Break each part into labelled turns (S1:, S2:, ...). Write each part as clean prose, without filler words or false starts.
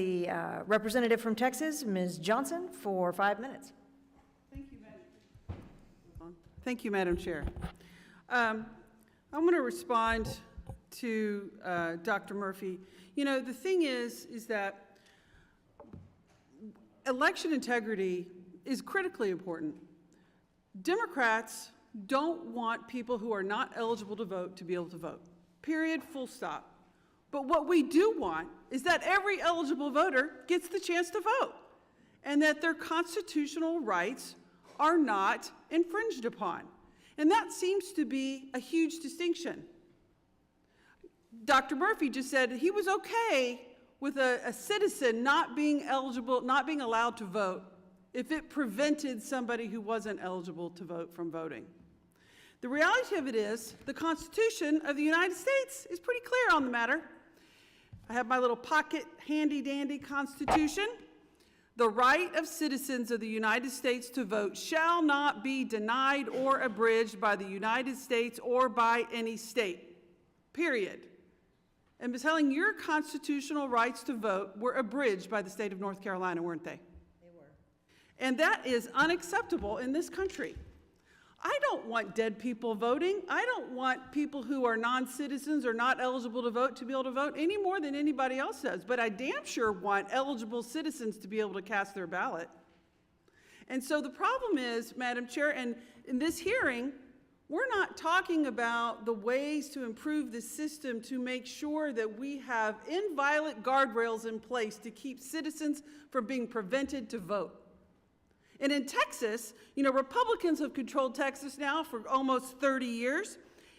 S1: The representative from Texas, Ms. Johnson, for 5 minutes.
S2: Thank you, Madam Chair. I'm going to respond to Dr. Murphy. You know, the thing is that election integrity is critically important. Democrats don't want people who are not eligible to vote to be able to vote. Period, full stop. But what we do want is that every eligible voter gets the chance to vote and that their constitutional rights are not infringed upon. And that seems to be a huge distinction. Dr. Murphy just said he was okay with a citizen not being eligible, not being allowed to vote if it prevented somebody who wasn't eligible to vote from voting. The reality of it is the Constitution of the United States is pretty clear on the matter. I have my little pocket handy-dandy Constitution. The right of citizens of the United States to vote shall not be denied or abridged by the United States or by any state, period. And Ms. Helling, your constitutional rights to vote were abridged by the state of North Carolina, weren't they?
S1: They were.
S2: And that is unacceptable in this country. I don't want dead people voting. I don't want people who are non-citizens or not eligible to vote any more than anybody else does. But I damn sure want eligible citizens to be able to cast their ballot. And so the problem is, Madam Chair, and in this hearing, we're not talking about the ways to improve the system to make sure that we have inviolate guardrails in place to keep citizens from being prevented to vote. And in Texas, you know, Republicans have controlled Texas now for almost 30 years.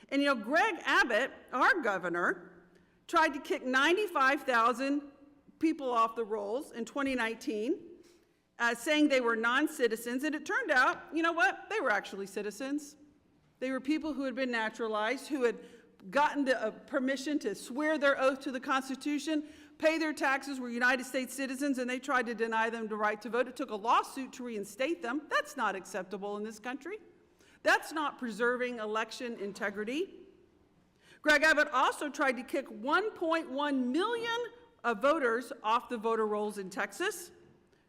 S2: And, you know, Greg Abbott, our governor, tried to kick 95,000 people off the rolls in 2019, saying they were non-citizens. And it turned out, you know what? They were actually citizens. They were people who had been naturalized, who had gotten the permission to swear their oath to the Constitution, pay their taxes, were United States citizens, and they tried to deny them the right to vote. It took a lawsuit to reinstate them. That's not acceptable in this country. That's not preserving election integrity. Greg Abbott also tried to kick 1.1 million voters off the voter rolls in Texas,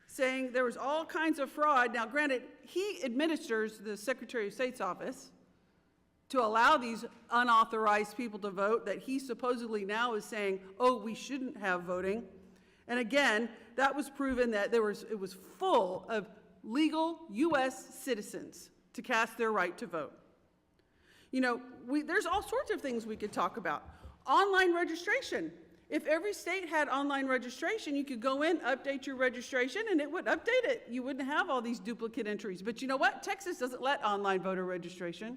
S2: saying there was all kinds of fraud. Now, granted, he administers the Secretary of State's office to allow these unauthorized people to vote that he supposedly now is saying, oh, we shouldn't have voting. And again, that was proven that it was full of legal U.S. citizens to cast their right to vote. You know, there's all sorts of things we could talk about. Online registration. If every state had online registration, you could go in, update your registration, and it would update it. You wouldn't have all these duplicate entries. But you know what? Texas doesn't let online voter registration.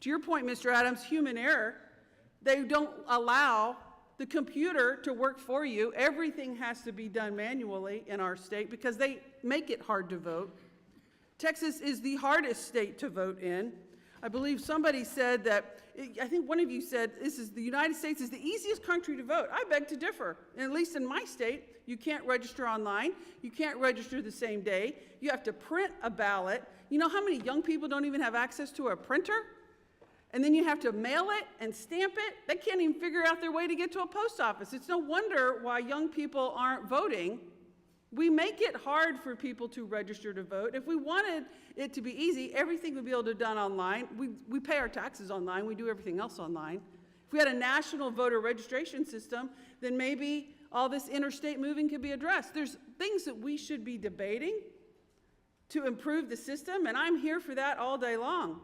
S2: To your point, Mr. Adams, human error. They don't allow the computer to work for you. Everything has to be done manually in our state because they make it hard to vote. Texas is the hardest state to vote in. I believe somebody said that, I think one of you said, the United States is the easiest country to vote. I beg to differ. And at least in my state, you can't register online. You can't register the same day. You have to print a ballot. You know how many young people don't even have access to a printer? And then you have to mail it and stamp it. They can't even figure out their way to get to a post office. It's no wonder why young people aren't voting. We make it hard for people to register to vote. If we wanted it to be easy, everything would be able to be done online. We pay our taxes online. We do everything else online. If we had a national voter registration system, then maybe all this interstate moving could be addressed. There's things that we should be debating to improve the system, and I'm here for that all day long.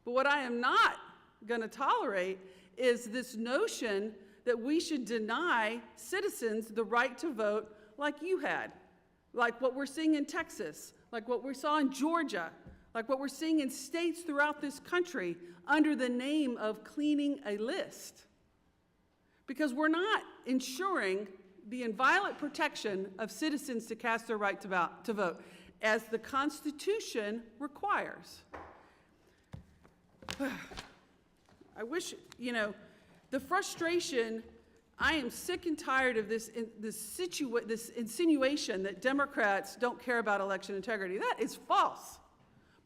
S2: But what I am not going to tolerate is this notion that we should deny citizens the right to vote like you had, like what we're seeing in Texas, like what we saw in Georgia, like what we're seeing in states throughout this country under the name of cleaning a list. Because we're not ensuring the inviolate protection of citizens to cast their right to vote, as the Constitution requires. I wish, you know, the frustration, I am sick and tired of this insinuation that Democrats don't care about election integrity. That is false.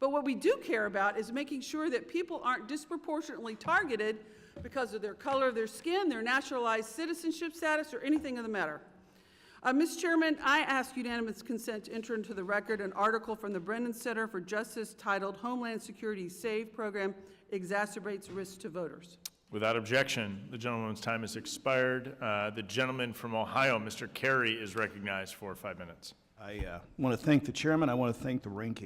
S2: But what we do care about is making sure that people aren't disproportionately targeted because of their color of their skin, their naturalized citizenship status, or anything of the matter. Mr. Chairman, I ask unanimous consent to enter into the record an article from the Brennan Center for Justice titled Homeland Security SAVE Program Exacerbates Risks to Voters.
S3: Without objection, the gentleman's time has expired. The gentleman from Ohio, Mr. Carey, is recognized for 5 minutes.
S4: I want to thank the chairman. I want to thank the ranking